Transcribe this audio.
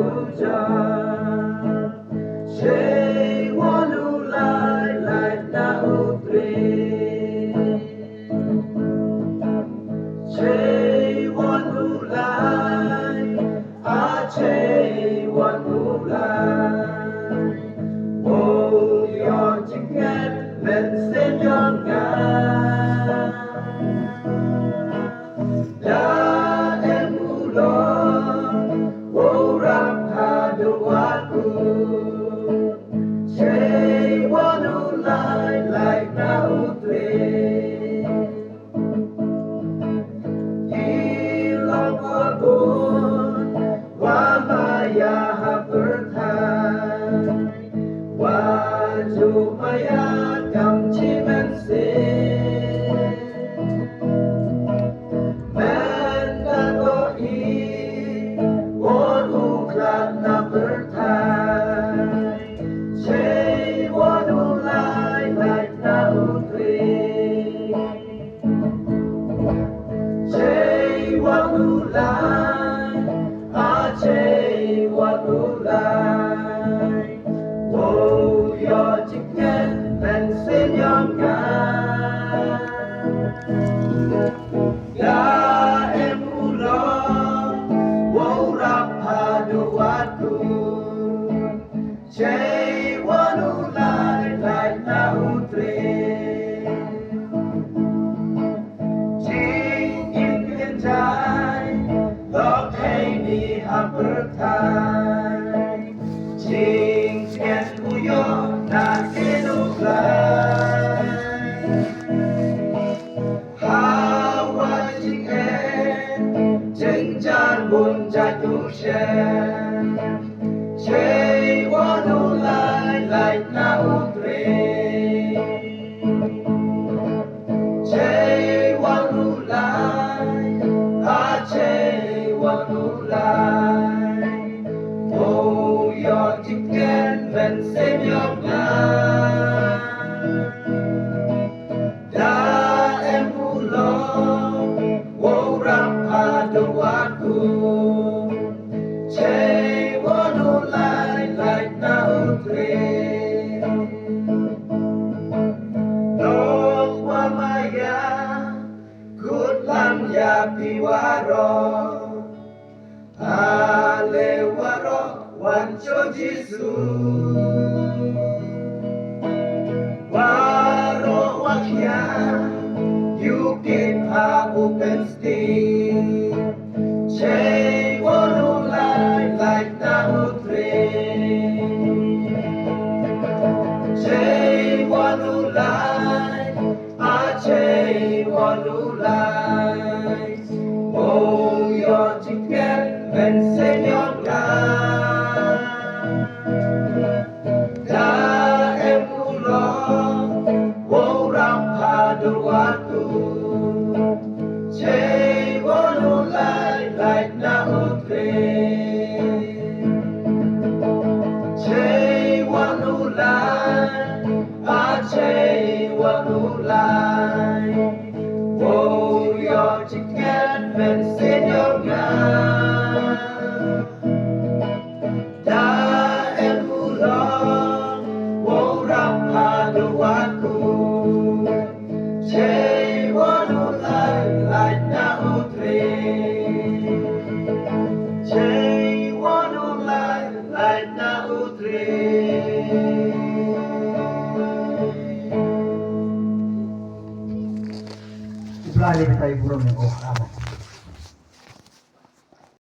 uja She wanu lai na utri She wanu lai Che wanu lai Oh yon chicken men sen yon ga Oh, your chicken and send your guy. Ya em ulo, wo rapado aku. Che wanu lai na utre. Jing in time, love hey ni habertai. Jing ken uyo na kenulai. Hawa jing jing jan bun jatu shen. Che wanu lai na utre. Che wanu lai, che wanu lai. Oh, your chicken men send your guy. Da em ulo, wo rapado aku. Che wanu lai na utre. Dong wa maya, good lam ya piwaro. Ale waro wancho Jisu. Waro wakia, you keep a open steam. Che wanu lai na utre. Che wanu lai, che wanu lai. Oh, your chicken and send your guy. Da em ulo, wo rapado aku. Che wanu lai na utre. Che wanu lai, che wanu lai. Oh, your chicken and send your guy. Da em ulo, wo rapado aku. Che wanu lai na utre. Che wanu lai na utre. Ibrahim tayo burong ni Bohram.